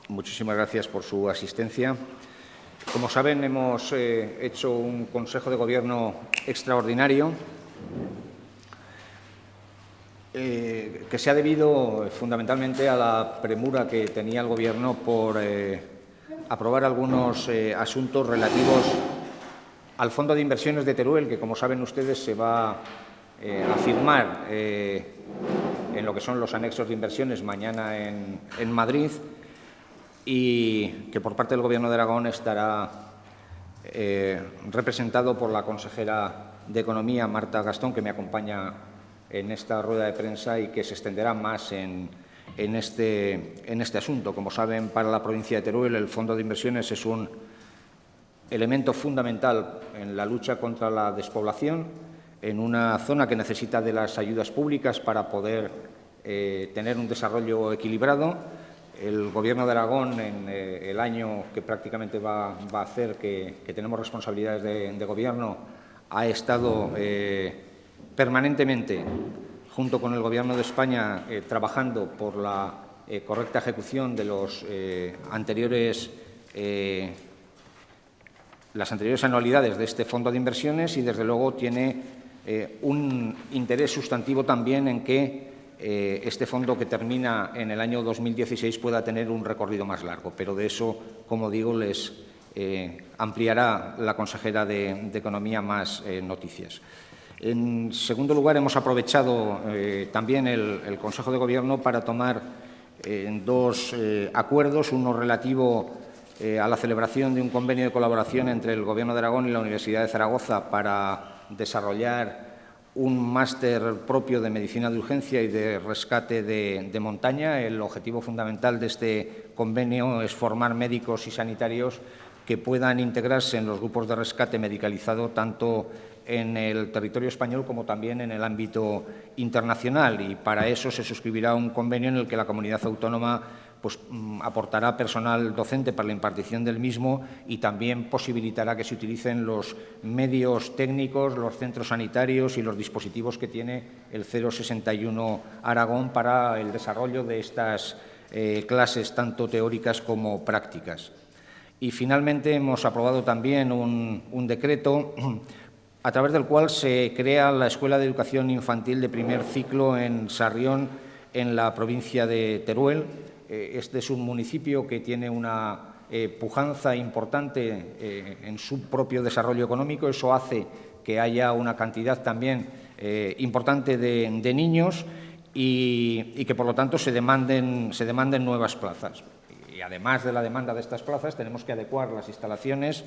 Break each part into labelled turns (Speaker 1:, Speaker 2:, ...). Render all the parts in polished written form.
Speaker 1: Muchísimas gracias por su asistencia. Como saben, hemos hecho un Consejo de Gobierno extraordinario que se ha debido fundamentalmente a la premura que tenía el Gobierno por aprobar algunos asuntos relativos al Fondo de Inversiones de Teruel, que, como saben ustedes, se va a firmar en lo que son los anexos de inversiones mañana en Madrid, y que por parte del Gobierno de Aragón estará representado por la consejera de Economía, Marta Gastón, que me acompaña en esta rueda de prensa y que se extenderá más en este asunto. Como saben, para la provincia de Teruel el Fondo de Inversiones es un elemento fundamental en la lucha contra la despoblación, en una zona que necesita de las ayudas públicas para poder tener un desarrollo equilibrado. El Gobierno de Aragón, en el año que prácticamente va a hacer que tenemos responsabilidades de Gobierno, ha estado permanentemente, junto con el Gobierno de España, trabajando por la correcta ejecución de las anteriores anualidades de este Fondo de Inversiones, y, desde luego, tiene un interés sustantivo también en que este fondo, que termina en el año 2016, pueda tener un recorrido más largo. Pero de eso, como digo, les ampliará la consejera de Economía más noticias. En segundo lugar, hemos aprovechado también el Consejo de Gobierno para tomar dos acuerdos, uno relativo a la celebración de un convenio de colaboración entre el Gobierno de Aragón y la Universidad de Zaragoza para desarrollar un máster propio de medicina de urgencia y de rescate de montaña. El objetivo fundamental de este convenio es formar médicos y sanitarios que puedan integrarse en los grupos de rescate medicalizado tanto en el territorio español como también en el ámbito internacional, y para eso se suscribirá un convenio en el que la comunidad autónoma aportará personal docente para la impartición del mismo y también posibilitará que se utilicen los medios técnicos, los centros sanitarios y los dispositivos que tiene el 061 Aragón para el desarrollo de estas clases, tanto teóricas como prácticas. Y, finalmente, hemos aprobado también un decreto a través del cual se crea la Escuela de Educación Infantil de primer ciclo en Sarrión, en la provincia de Teruel. Este es un municipio que tiene una pujanza importante en su propio desarrollo económico. Eso hace que haya una cantidad también importante de niños y que, por lo tanto, se demanden nuevas plazas. Y, además de la demanda de estas plazas, tenemos que adecuar las instalaciones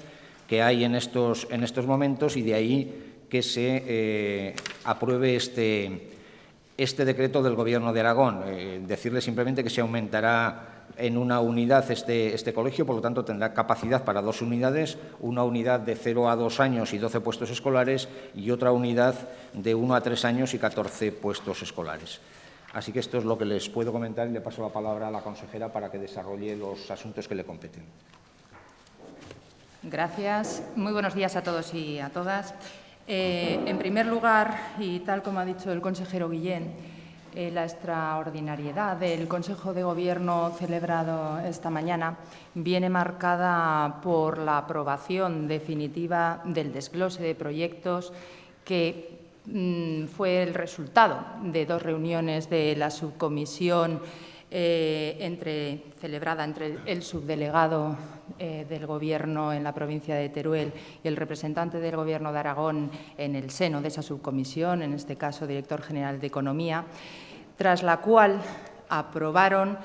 Speaker 1: que hay en estos momentos, y de ahí que se apruebe este decreto del Gobierno de Aragón. Decirle simplemente que se aumentará en una unidad este colegio, por lo tanto tendrá capacidad para 2 unidades, una unidad de 0 a 2 años y 12 puestos escolares, y otra unidad de 1 a 3 años y 14 puestos escolares. Así que esto es lo que les puedo comentar, y le paso la palabra a la consejera para que desarrolle los asuntos que le competen.
Speaker 2: Gracias. Muy buenos días a todos y a todas. En primer lugar, y tal como ha dicho el consejero Guillén, la extraordinariedad del Consejo de Gobierno celebrado esta mañana viene marcada por la aprobación definitiva del desglose de proyectos que fue el resultado de 2 reuniones de la subcomisión celebrada entre el subdelegado del Gobierno en la provincia de Teruel y el representante del Gobierno de Aragón en el seno de esa subcomisión, en este caso director general de Economía, tras la cual aprobaron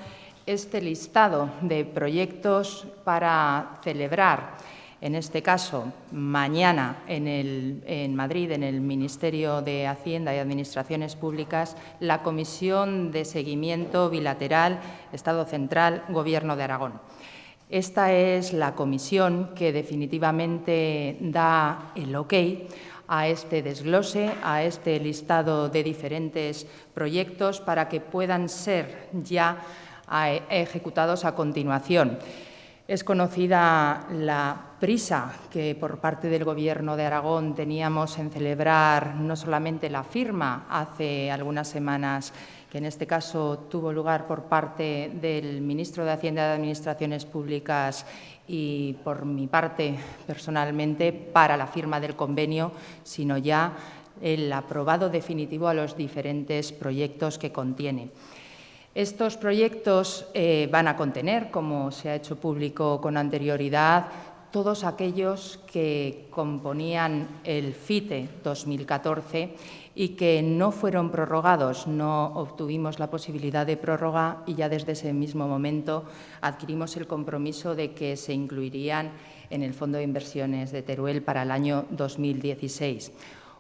Speaker 2: este listado de proyectos para celebrar, en este caso mañana en Madrid, en el Ministerio de Hacienda y Administraciones Públicas, la Comisión de Seguimiento Bilateral Estado Central Gobierno de Aragón. Esta es la comisión que definitivamente da el ok a este desglose, a este listado de diferentes proyectos para que puedan ser ya ejecutados a continuación. Es conocida la prisa que por parte del Gobierno de Aragón teníamos en celebrar no solamente la firma hace algunas semanas, que en este caso tuvo lugar por parte del ministro de Hacienda y de Administraciones Públicas y por mi parte personalmente para la firma del convenio, sino ya el aprobado definitivo a los diferentes proyectos que contiene. Estos proyectos van a contener, como se ha hecho público con anterioridad, todos aquellos que componían el FITE 2014 y que no fueron prorrogados. No obtuvimos la posibilidad de prórroga y ya desde ese mismo momento adquirimos el compromiso de que se incluirían en el Fondo de Inversiones de Teruel para el año 2016.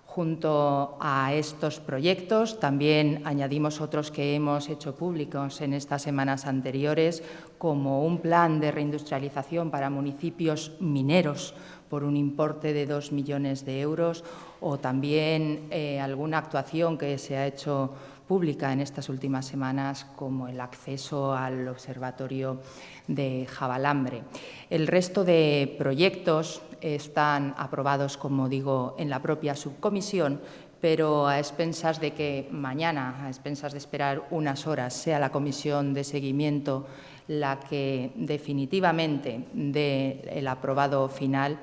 Speaker 2: Junto a estos proyectos también añadimos otros que hemos hecho públicos en estas semanas anteriores, como un plan de reindustrialización para municipios mineros por un importe de 2 millones de euros o también alguna actuación que se ha hecho pública en estas últimas semanas, como el acceso al observatorio de Javalambre. El resto de proyectos están aprobados, como digo, en la propia subcomisión, pero a expensas de que mañana, a expensas de esperar unas horas, sea la comisión de seguimiento la que definitivamente dé el aprobado final.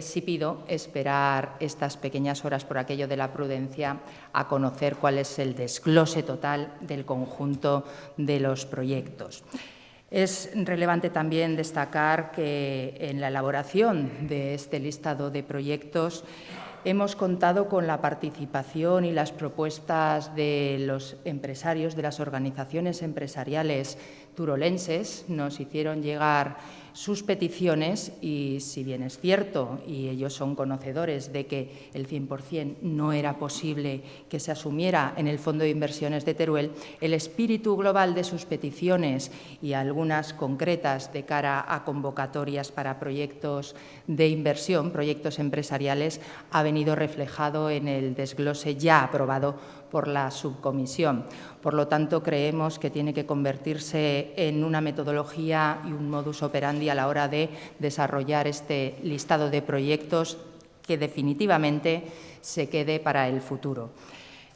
Speaker 2: Sí pido esperar estas pequeñas horas por aquello de la prudencia a conocer cuál es el desglose total del conjunto de los proyectos. Es relevante también destacar que en la elaboración de este listado de proyectos hemos contado con la participación y las propuestas de los empresarios, de las organizaciones empresariales turolenses. Nos hicieron llegar sus peticiones y, si bien es cierto, y ellos son conocedores de que el 100% no era posible que se asumiera en el Fondo de Inversiones de Teruel, el espíritu global de sus peticiones y algunas concretas de cara a convocatorias para proyectos de inversión, proyectos empresariales, ha venido reflejado en el desglose ya aprobado por la subcomisión. Por lo tanto, creemos que tiene que convertirse en una metodología y un modus operandi a la hora de desarrollar este listado de proyectos que definitivamente se quede para el futuro.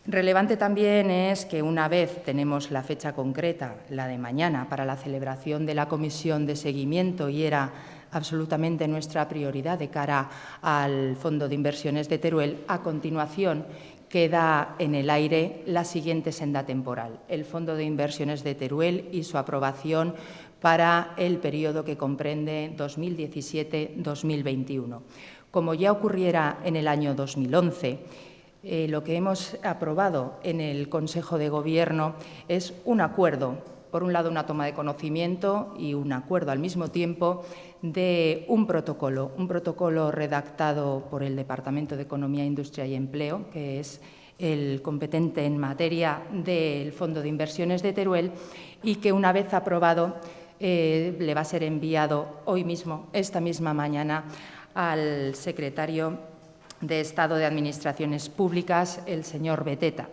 Speaker 2: Relevante también es que una vez tenemos la fecha concreta, la de mañana, para la celebración de la comisión de seguimiento, y era absolutamente nuestra prioridad de cara al Fondo de Inversiones de Teruel, a continuación queda en el aire la siguiente senda temporal, el Fondo de Inversiones de Teruel y su aprobación para el periodo que comprende 2017-2021. Como ya ocurriera en el año 2011, lo que hemos aprobado en el Consejo de Gobierno es un acuerdo, por un lado una toma de conocimiento y un acuerdo al mismo tiempo de un protocolo redactado por el Departamento de Economía, Industria y Empleo, que es el competente en materia del Fondo de Inversiones de Teruel, y que una vez aprobado le va a ser enviado hoy mismo, esta misma mañana, al secretario de Estado de Administraciones Públicas, el señor Beteta.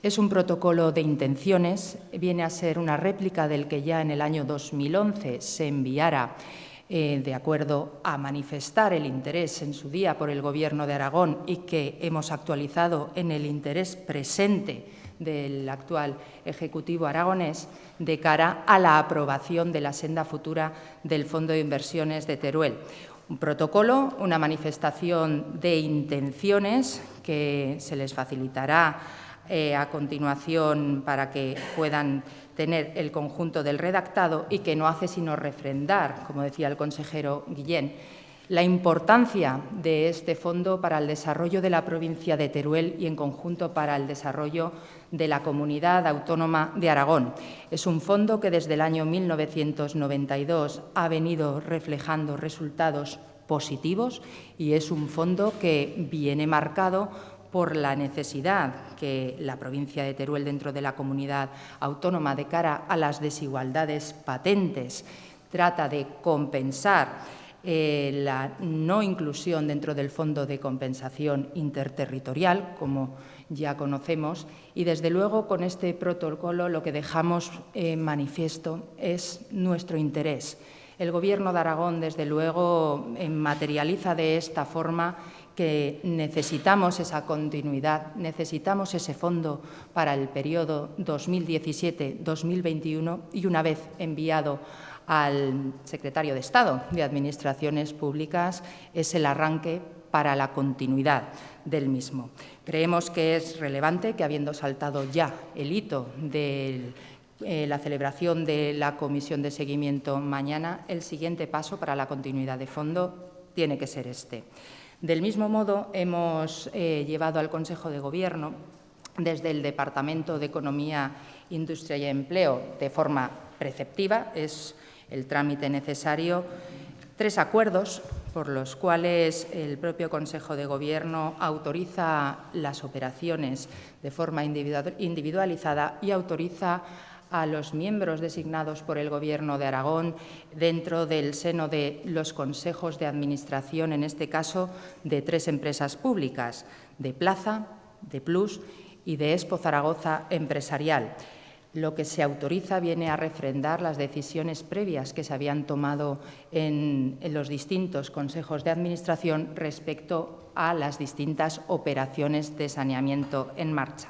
Speaker 2: Es un protocolo de intenciones, viene a ser una réplica del que ya en el año 2011 se enviara de acuerdo a manifestar el interés en su día por el Gobierno de Aragón y que hemos actualizado en el interés presente del actual Ejecutivo aragonés de cara a la aprobación de la senda futura del Fondo de Inversiones de Teruel. Un protocolo, una manifestación de intenciones que se les facilitará a continuación para que puedan tener el conjunto del redactado y que no hace sino refrendar, como decía el consejero Guillén, la importancia de este fondo para el desarrollo de la provincia de Teruel y, en conjunto, para el desarrollo de la Comunidad Autónoma de Aragón. Es un fondo que desde el año 1992 ha venido reflejando resultados positivos y es un fondo que viene marcado por la necesidad que la provincia de Teruel, dentro de la comunidad autónoma, de cara a las desigualdades patentes, trata de compensar la no inclusión dentro del Fondo de Compensación Interterritorial, como ya conocemos, y desde luego con este protocolo lo que dejamos manifiesto es nuestro interés El Gobierno de Aragón, desde luego, materializa de esta forma que necesitamos esa continuidad, necesitamos ese fondo para el periodo 2017-2021 y, una vez enviado al secretario de Estado de Administraciones Públicas, es el arranque para la continuidad del mismo. Creemos que es relevante que, habiendo saltado ya el hito de la celebración de la comisión de seguimiento mañana, el siguiente paso para la continuidad de fondo tiene que ser este. Del mismo modo, hemos llevado al Consejo de Gobierno, desde el Departamento de Economía, Industria y Empleo, de forma preceptiva, es el trámite necesario, 3 acuerdos por los cuales el propio Consejo de Gobierno autoriza las operaciones de forma individualizada y autoriza a los miembros designados por el Gobierno de Aragón dentro del seno de los consejos de administración, en este caso, de 3 empresas públicas, de Plaza, de Plus y de Expo Zaragoza Empresarial. Lo que se autoriza viene a refrendar las decisiones previas que se habían tomado en los distintos consejos de administración respecto a las distintas operaciones de saneamiento en marcha.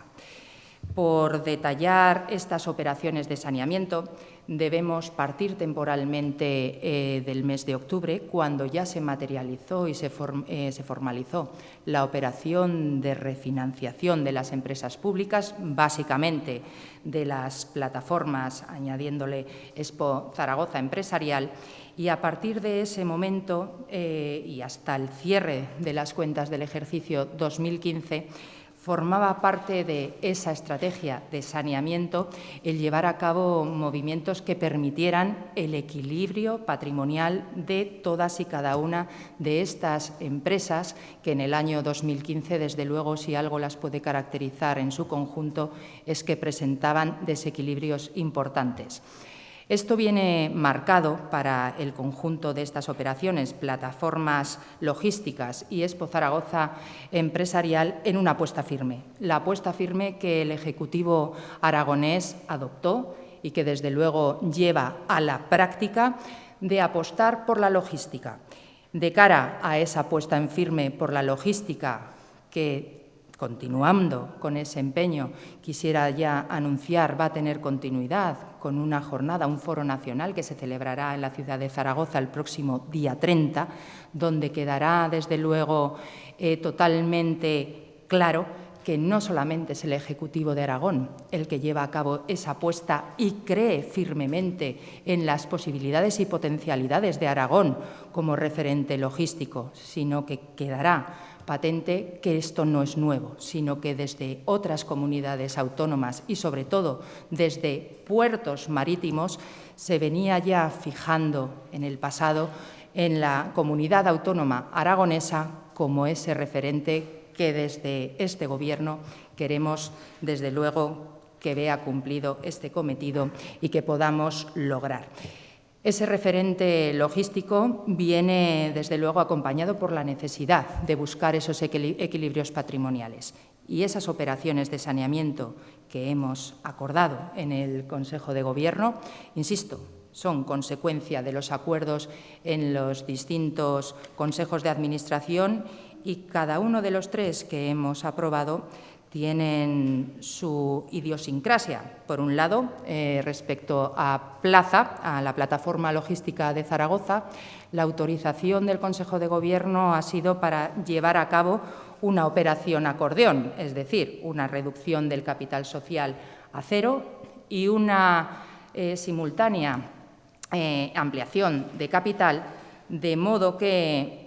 Speaker 2: Por detallar estas operaciones de saneamiento, debemos partir temporalmente del mes de octubre, cuando ya se materializó y se formalizó la operación de refinanciación de las empresas públicas, básicamente de las plataformas, añadiéndole Expo Zaragoza Empresarial, y a partir de ese momento y hasta el cierre de las cuentas del ejercicio 2015, formaba parte de esa estrategia de saneamiento el llevar a cabo movimientos que permitieran el equilibrio patrimonial de todas y cada una de estas empresas, que en el año 2015, desde luego, si algo las puede caracterizar en su conjunto, es que presentaban desequilibrios importantes. Esto viene marcado para el conjunto de estas operaciones, plataformas logísticas y Expo Zaragoza Empresarial, en una apuesta firme. La apuesta firme que el Ejecutivo aragonés adoptó y que, desde luego, lleva a la práctica, de apostar por la logística. De cara a esa apuesta en firme por la logística, que, continuando con ese empeño, quisiera ya anunciar, va a tener continuidad con una jornada, un foro nacional que se celebrará en la ciudad de Zaragoza el próximo día 30, donde quedará, desde luego, totalmente claro que no solamente es el Ejecutivo de Aragón el que lleva a cabo esa apuesta y cree firmemente en las posibilidades y potencialidades de Aragón como referente logístico, sino que quedará patente que esto no es nuevo, sino que desde otras comunidades autónomas y, sobre todo, desde puertos marítimos, se venía ya fijando en el pasado en la comunidad autónoma aragonesa como ese referente que desde este Gobierno queremos, desde luego, que vea cumplido este cometido y que podamos lograr. Ese referente logístico viene, desde luego, acompañado por la necesidad de buscar esos equilibrios patrimoniales. Y esas operaciones de saneamiento que hemos acordado en el Consejo de Gobierno, insisto, son consecuencia de los acuerdos en los distintos consejos de administración, y cada uno de los 3 que hemos aprobado tienen su idiosincrasia. Por un lado, respecto a Plaza, a la plataforma logística de Zaragoza, la autorización del Consejo de Gobierno ha sido para llevar a cabo una operación acordeón, es decir, una reducción del capital social a 0 y una simultánea ampliación de capital, de modo que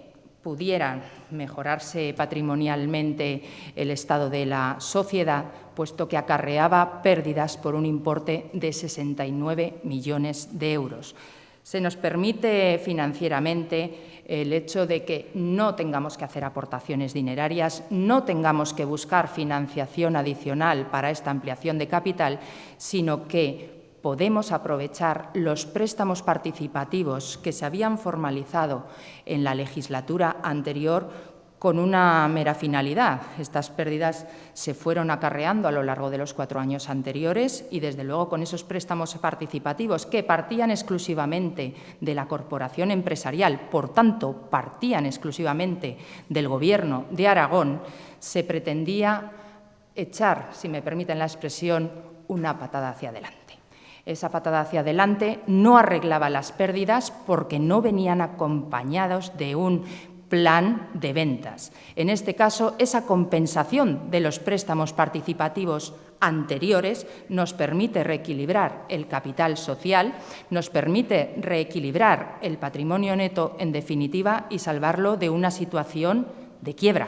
Speaker 2: pudiera mejorarse patrimonialmente el estado de la sociedad, puesto que acarreaba pérdidas por un importe de 69 millones de euros. Se nos permite financieramente el hecho de que no tengamos que hacer aportaciones dinerarias, no tengamos que buscar financiación adicional para esta ampliación de capital, sino que podemos aprovechar los préstamos participativos que se habían formalizado en la legislatura anterior con una mera finalidad. Estas pérdidas se fueron acarreando a lo largo de los 4 años anteriores y, desde luego, con esos préstamos participativos que partían exclusivamente de la corporación empresarial, por tanto, partían exclusivamente del Gobierno de Aragón, se pretendía echar, si me permiten la expresión, una patada hacia adelante. Esa patada hacia adelante no arreglaba las pérdidas porque no venían acompañados de un plan de ventas. En este caso, esa compensación de los préstamos participativos anteriores nos permite reequilibrar el capital social, nos permite reequilibrar el patrimonio neto, en definitiva, y salvarlo de una situación de quiebra.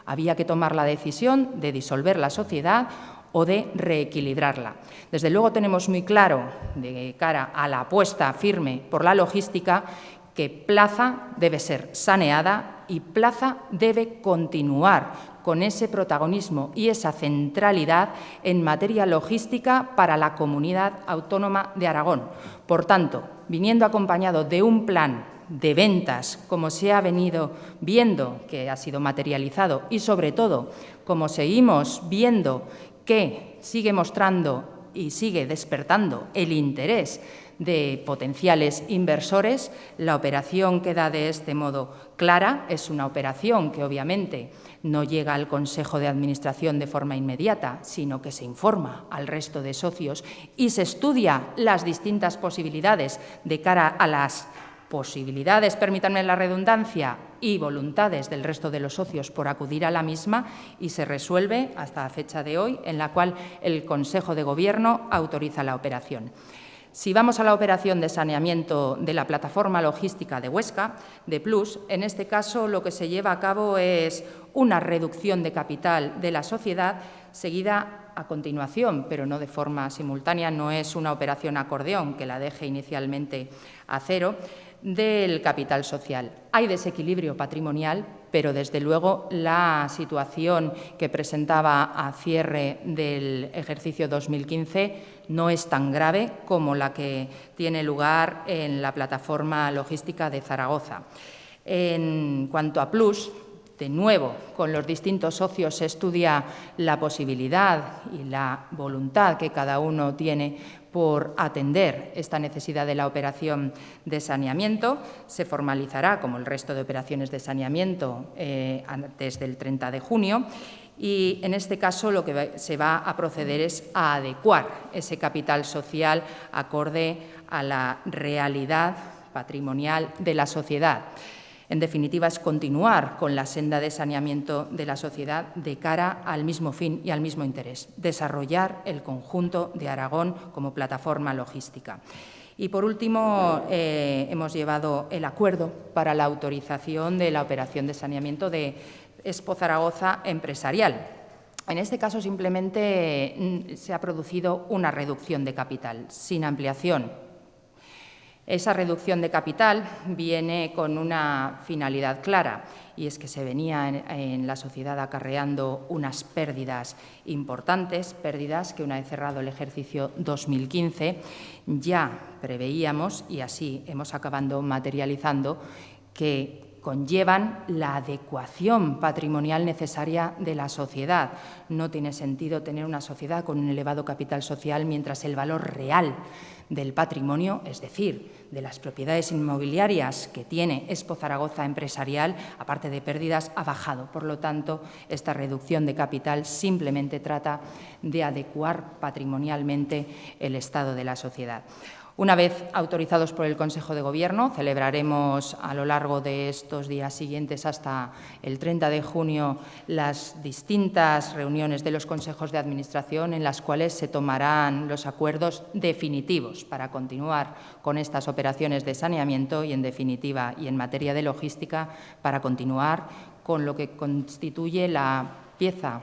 Speaker 2: Había que tomar la decisión de disolver la sociedad o de reequilibrarla. Desde luego tenemos muy claro, de cara a la apuesta firme por la logística, que Plaza debe ser saneada y Plaza debe continuar con ese protagonismo y esa centralidad en materia logística para la Comunidad Autónoma de Aragón. Por tanto, viniendo acompañado de un plan de ventas, como se ha venido viendo que ha sido materializado y, sobre todo, como seguimos viendo que sigue mostrando y sigue despertando el interés de potenciales inversores, la operación queda de este modo clara. Es una operación que, obviamente, no llega al Consejo de Administración de forma inmediata, sino que se informa al resto de socios y se estudia las distintas posibilidades de cara a las posibilidades, permítanme la redundancia, y voluntades del resto de los socios por acudir a la misma, y se resuelve hasta la fecha de hoy, en la cual el Consejo de Gobierno autoriza la operación. Si vamos a la operación de saneamiento de la plataforma logística de Huesca, de Plus, en este caso lo que se lleva a cabo es una reducción de capital de la sociedad, seguida a continuación, pero no de forma simultánea, no es una operación acordeón que la deje inicialmente a cero, del capital social. Hay desequilibrio patrimonial, pero desde luego la situación que presentaba a cierre del ejercicio 2015 no es tan grave como la que tiene lugar en la plataforma logística de Zaragoza. En cuanto a Plus, de nuevo, con los distintos socios se estudia la posibilidad y la voluntad que cada uno tiene por atender esta necesidad de la operación de saneamiento. Se formalizará, como el resto de operaciones de saneamiento, antes del 30 de junio. Y, en este caso, lo que se va a proceder es a adecuar ese capital social acorde a la realidad patrimonial de la sociedad. En definitiva, es continuar con la senda de saneamiento de la sociedad de cara al mismo fin y al mismo interés, desarrollar el conjunto de Aragón como plataforma logística. Y, por último, hemos llevado el acuerdo para la autorización de la operación de saneamiento de Expo Zaragoza Empresarial. En este caso, simplemente se ha producido una reducción de capital, sin ampliación. Esa reducción de capital viene con una finalidad clara, y es que se venía en la sociedad acarreando unas pérdidas importantes, pérdidas que, una vez cerrado el ejercicio 2015, ya preveíamos, y así hemos acabado materializando, que conllevan la adecuación patrimonial necesaria de la sociedad. No tiene sentido tener una sociedad con un elevado capital social mientras el valor real del patrimonio, es decir, de las propiedades inmobiliarias que tiene Expo Zaragoza Empresarial, aparte de pérdidas, ha bajado. Por lo tanto, esta reducción de capital simplemente trata de adecuar patrimonialmente el estado de la sociedad. Una vez autorizados por el Consejo de Gobierno, celebraremos a lo largo de estos días siguientes hasta el 30 de junio las distintas reuniones de los consejos de administración, en las cuales se tomarán los acuerdos definitivos para continuar con estas operaciones de saneamiento y, en definitiva, y en materia de logística, para continuar con lo que constituye la pieza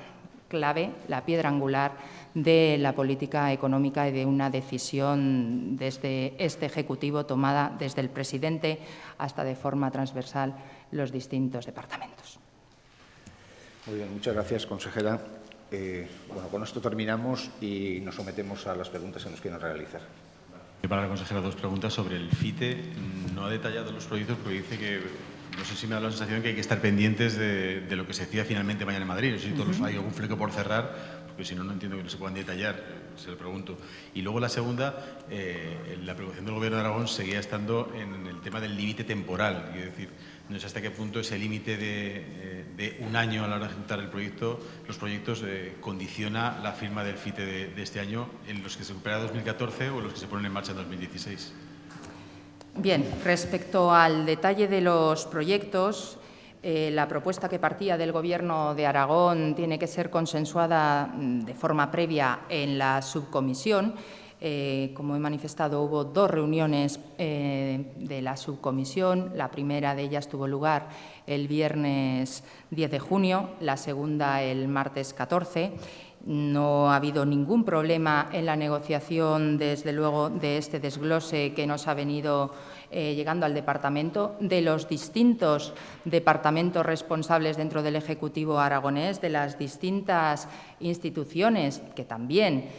Speaker 2: clave, la piedra angular de la política económica y de una decisión desde este Ejecutivo tomada desde el presidente hasta, de forma transversal, los distintos departamentos.
Speaker 1: Muy bien, muchas gracias, consejera. Bueno, con esto terminamos y nos sometemos a las preguntas que nos quieren realizar.
Speaker 3: Para la consejera, 2 preguntas sobre el FITE. No ha detallado los proyectos porque dice que no sé si me da la sensación que hay que estar pendientes de lo que se decida finalmente mañana en Madrid. No sé si todos hay algún fleco por cerrar, porque si no, no entiendo que no se puedan detallar, se lo pregunto. Y luego la segunda, la preocupación del Gobierno de Aragón seguía estando en el tema del límite temporal, es decir, no sé hasta qué punto ese límite de un año a la hora de ejecutar los proyectos condiciona la firma del FITE de este año en los que se recupera 2014 o en los que se ponen en marcha en 2016.
Speaker 2: Bien, respecto al detalle de los proyectos, la propuesta que partía del Gobierno de Aragón tiene que ser consensuada de forma previa en la subcomisión. Como he manifestado, hubo 2 reuniones de la subcomisión. La primera de ellas tuvo lugar el viernes 10 de junio, la segunda el martes 14. No ha habido ningún problema en la negociación, desde luego, de este desglose que nos ha venido llegando al departamento, de los distintos departamentos responsables dentro del Ejecutivo aragonés, de las distintas instituciones que también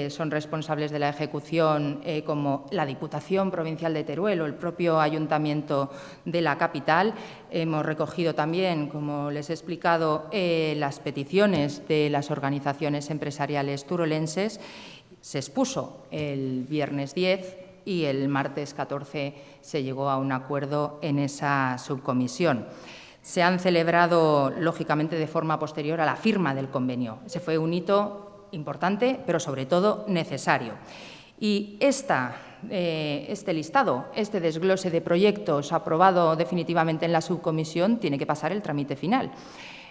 Speaker 2: son responsables de la ejecución, como la Diputación Provincial de Teruel o el propio Ayuntamiento de la capital. Hemos recogido también, como les he explicado, las peticiones de las organizaciones empresariales turolenses. Se expuso el viernes 10 y el martes 14 se llegó a un acuerdo en esa subcomisión. Se han celebrado, lógicamente, de forma posterior a la firma del convenio. Ese fue un hito importante, pero sobre todo necesario. Y este listado, este desglose de proyectos aprobado definitivamente en la subcomisión, tiene que pasar el trámite final.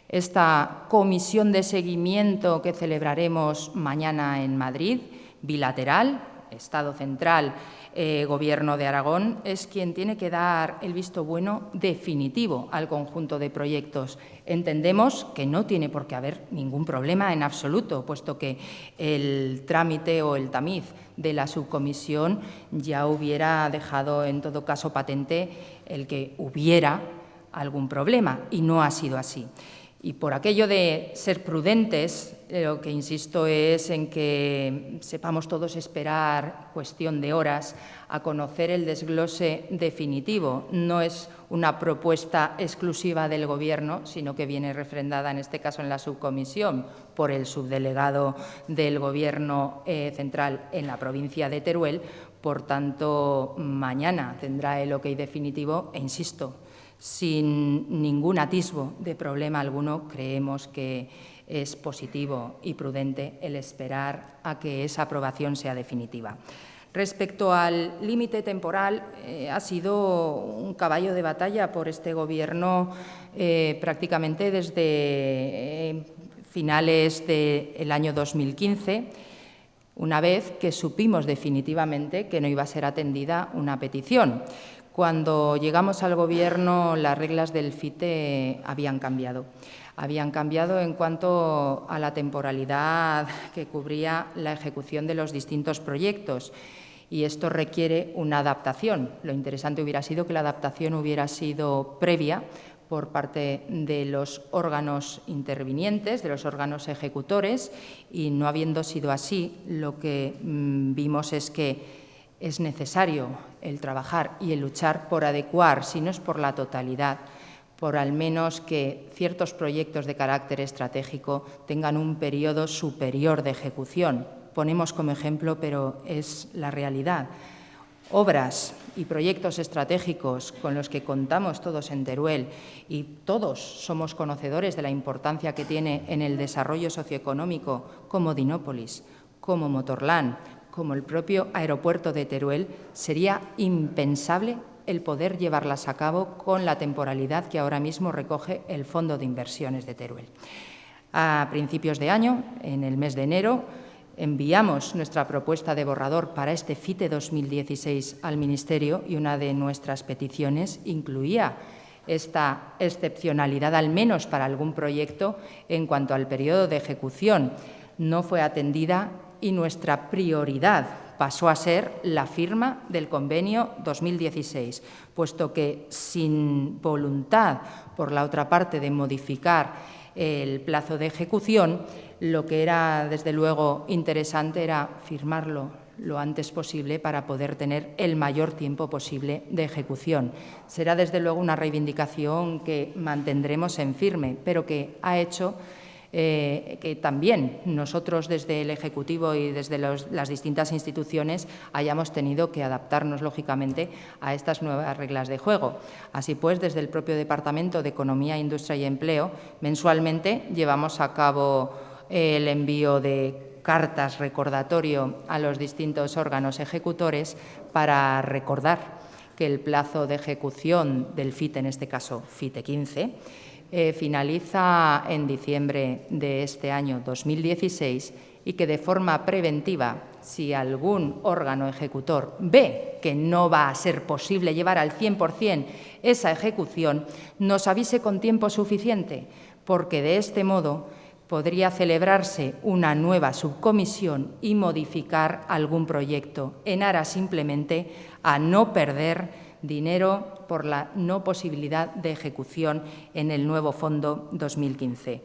Speaker 2: Esta comisión de seguimiento que celebraremos mañana en Madrid, bilateral, Estado central, Gobierno de Aragón, es quien tiene que dar el visto bueno definitivo al conjunto de proyectos. Entendemos que no tiene por qué haber ningún problema en absoluto, puesto que el trámite o el tamiz de la subcomisión ya hubiera dejado en todo caso patente el que hubiera algún problema, y no ha sido así. Y por aquello de ser prudentes, lo que insisto es en que sepamos todos esperar cuestión de horas a conocer el desglose definitivo. No es una propuesta exclusiva del Gobierno, sino que viene refrendada, en este caso en la subcomisión, por el subdelegado del Gobierno central en la provincia de Teruel. Por tanto, mañana tendrá el ok definitivo e, insisto, sin ningún atisbo de problema alguno, creemos que es positivo y prudente el esperar a que esa aprobación sea definitiva. Respecto al límite temporal, ha sido un caballo de batalla por este Gobierno prácticamente desde finales del año 2015, una vez que supimos definitivamente que no iba a ser atendida una petición. Cuando llegamos al Gobierno, las reglas del FITE habían cambiado. Habían cambiado en cuanto a la temporalidad que cubría la ejecución de los distintos proyectos, y esto requiere una adaptación. Lo interesante hubiera sido que la adaptación hubiera sido previa por parte de los órganos intervinientes, de los órganos ejecutores, y no habiendo sido así, lo que vimos es que es necesario el trabajar y el luchar por adecuar, si no es por la totalidad, por al menos que ciertos proyectos de carácter estratégico tengan un periodo superior de ejecución. Ponemos como ejemplo, pero es la realidad. Obras y proyectos estratégicos con los que contamos todos en Teruel, y todos somos conocedores de la importancia que tiene en el desarrollo socioeconómico, como Dinópolis, como Motorland, como el propio aeropuerto de Teruel, sería impensable el poder llevarlas a cabo con la temporalidad que ahora mismo recoge el Fondo de Inversiones de Teruel. A principios de año, en el mes de enero, enviamos nuestra propuesta de borrador para este FITE 2016 al Ministerio, y una de nuestras peticiones incluía esta excepcionalidad, al menos para algún proyecto, en cuanto al periodo de ejecución. No fue atendida y nuestra prioridad pasó a ser la firma del convenio 2016, puesto que sin voluntad, por la otra parte, de modificar el plazo de ejecución, lo que era, desde luego, interesante era firmarlo lo antes posible para poder tener el mayor tiempo posible de ejecución. Será desde luego una reivindicación que mantendremos en firme, pero que ha hecho que también nosotros desde el Ejecutivo y desde las distintas instituciones hayamos tenido que adaptarnos, lógicamente, a estas nuevas reglas de juego. Así pues, desde el propio Departamento de Economía, Industria y Empleo, mensualmente llevamos a cabo el envío de cartas recordatorio a los distintos órganos ejecutores para recordar que el plazo de ejecución del FITE, en este caso FITE 15, finaliza en diciembre de este año 2016 y que de forma preventiva, si algún órgano ejecutor ve que no va a ser posible llevar al 100% esa ejecución, nos avise con tiempo suficiente, porque de este modo podría celebrarse una nueva subcomisión y modificar algún proyecto en aras simplemente a no perder dinero por la no posibilidad de ejecución en el nuevo Fondo 2015.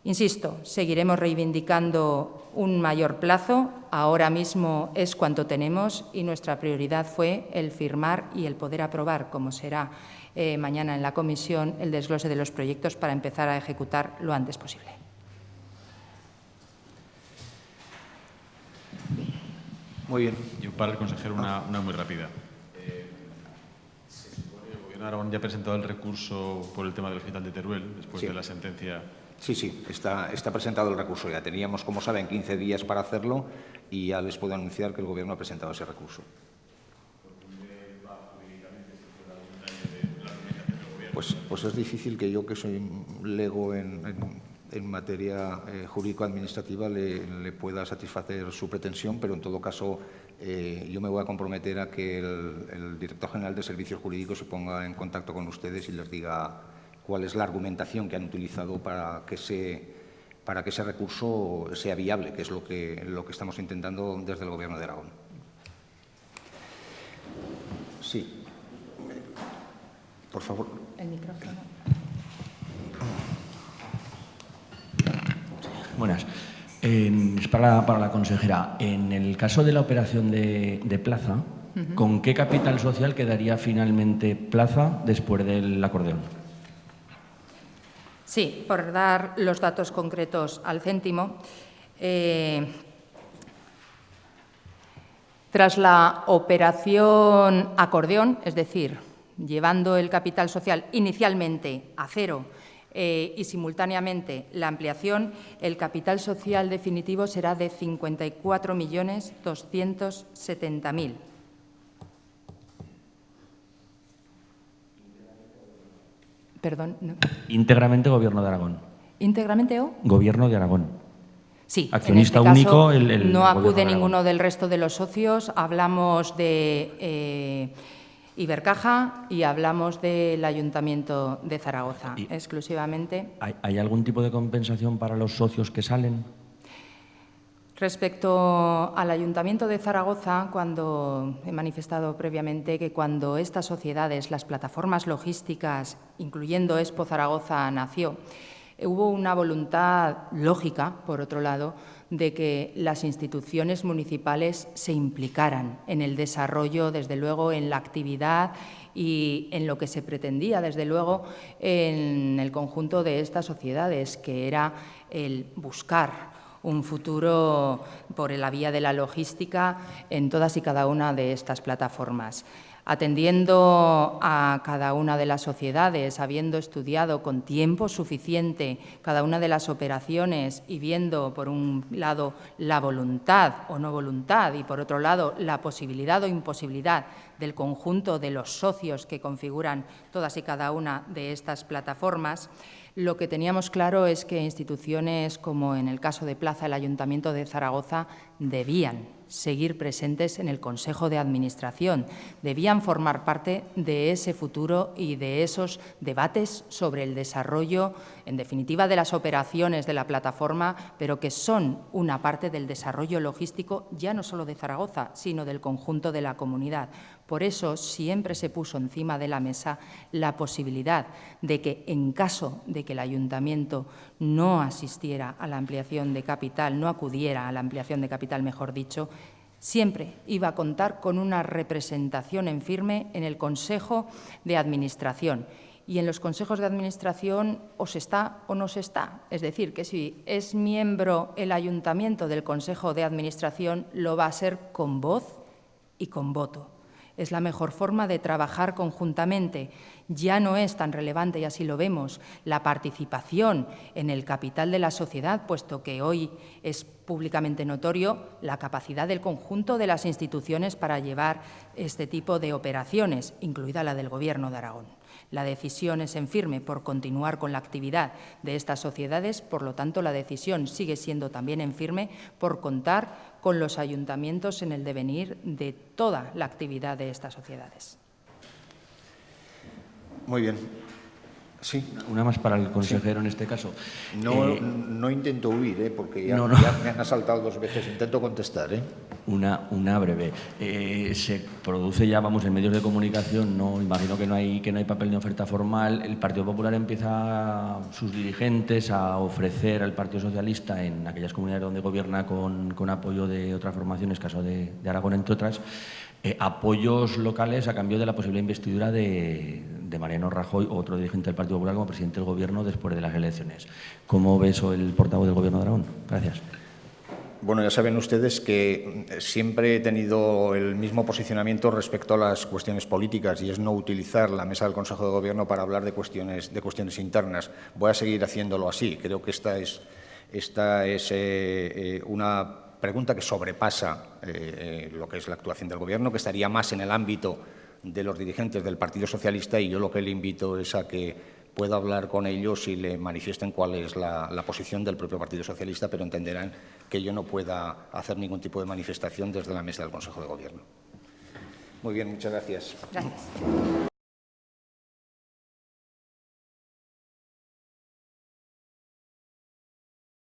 Speaker 2: Insisto, seguiremos reivindicando un mayor plazo. Ahora mismo es cuanto tenemos y nuestra prioridad fue el firmar y el poder aprobar, como será mañana en la comisión, el desglose de los proyectos para empezar a ejecutar lo antes posible.
Speaker 1: Muy bien.
Speaker 3: Yo para el consejero una muy rápida. Se supone que el Gobierno de Aragón ya ha presentado el recurso por el tema del Hospital de Teruel, después de la sentencia.
Speaker 1: Sí, está presentado el recurso ya. Teníamos, como saben, 15 días para hacerlo y ya les puedo anunciar que el Gobierno ha presentado ese recurso. Pues es difícil que yo, que soy lego en materia jurídico-administrativa, le pueda satisfacer su pretensión, pero en todo caso yo me voy a comprometer a que el director general de Servicios Jurídicos se ponga en contacto con ustedes y les diga cuál es la argumentación que han utilizado para que ese recurso sea viable, que es lo que estamos intentando desde el Gobierno de Aragón. Sí. Por favor.
Speaker 2: El micrófono.
Speaker 4: Buenas. Es para la consejera. En el caso de la operación de Plaza, ¿con qué capital social quedaría finalmente Plaza después del acordeón?
Speaker 2: Sí, por dar los datos concretos al céntimo. Tras la operación acordeón, es decir, llevando el capital social inicialmente a cero y simultáneamente la ampliación, el capital social definitivo será de 54.270.000. Perdón. No.
Speaker 4: Íntegramente Gobierno de Aragón.
Speaker 2: ¿Íntegramente o?
Speaker 4: Gobierno de Aragón.
Speaker 2: Sí,
Speaker 4: accionista
Speaker 2: en este caso,
Speaker 4: único.
Speaker 2: No acude ninguno del resto de los socios. Hablamos de Ibercaja y hablamos del Ayuntamiento de Zaragoza, exclusivamente.
Speaker 4: ¿Hay algún tipo de compensación para los socios que salen?
Speaker 2: Respecto al Ayuntamiento de Zaragoza, cuando he manifestado previamente que cuando estas sociedades, las plataformas logísticas, incluyendo Expo Zaragoza, nació, hubo una voluntad lógica, por otro lado, de que las instituciones municipales se implicaran en el desarrollo, desde luego, en la actividad y en lo que se pretendía, desde luego, en el conjunto de estas sociedades, que era el buscar un futuro por la vía de la logística en todas y cada una de estas plataformas. Atendiendo a cada una de las sociedades, habiendo estudiado con tiempo suficiente cada una de las operaciones y viendo, por un lado, la voluntad o no voluntad y, por otro lado, la posibilidad o imposibilidad del conjunto de los socios que configuran todas y cada una de estas plataformas, lo que teníamos claro es que instituciones como, en el caso de Plaza, el Ayuntamiento de Zaragoza, debían seguir presentes en el Consejo de Administración, debían formar parte de ese futuro y de esos debates sobre el desarrollo, en definitiva, de las operaciones de la plataforma, pero que son una parte del desarrollo logístico ya no solo de Zaragoza, sino del conjunto de la comunidad. Por eso siempre se puso encima de la mesa la posibilidad de que, en caso de que el Ayuntamiento no asistiera a la ampliación de capital, no acudiera a la ampliación de capital, mejor dicho, siempre iba a contar con una representación en firme en el Consejo de Administración. Y en los consejos de administración o se está o no se está. Es decir, que si es miembro el ayuntamiento del Consejo de Administración, lo va a ser con voz y con voto. Es la mejor forma de trabajar conjuntamente. Ya no es tan relevante, y así lo vemos, la participación en el capital de la sociedad, puesto que hoy es públicamente notorio la capacidad del conjunto de las instituciones para llevar este tipo de operaciones, incluida la del Gobierno de Aragón. La decisión es en firme por continuar con la actividad de estas sociedades, por lo tanto, la decisión sigue siendo también en firme por contar con los ayuntamientos en el devenir de toda la actividad de estas sociedades.
Speaker 1: Muy bien. Sí.
Speaker 4: Una más para el consejero en este caso.
Speaker 1: No intento huir, porque ya me han asaltado 2 veces. Intento contestar.
Speaker 4: Una breve. Se produce ya, vamos, en medios de comunicación, no imagino que no hay papel ni oferta formal. El Partido Popular empieza sus dirigentes a ofrecer al Partido Socialista en aquellas comunidades donde gobierna con apoyo de otras formaciones, caso de Aragón, entre otras, apoyos locales a cambio de la posible investidura de Mariano Rajoy o otro dirigente del Partido Popular como presidente del Gobierno después de las elecciones. ¿Cómo ve eso el portavoz del Gobierno de Aragón? Gracias.
Speaker 1: Bueno, ya saben ustedes que siempre he tenido el mismo posicionamiento respecto a las cuestiones políticas, y es no utilizar la mesa del Consejo de Gobierno para hablar de cuestiones internas. Voy a seguir haciéndolo así. Creo que esta es una pregunta que sobrepasa lo que es la actuación del Gobierno, que estaría más en el ámbito de los dirigentes del Partido Socialista, y yo lo que le invito es a que pueda hablar con ellos y le manifiesten cuál es la posición del propio Partido Socialista, pero entenderán que yo no pueda hacer ningún tipo de manifestación desde la mesa del Consejo de Gobierno. Muy bien, muchas gracias.
Speaker 2: Gracias.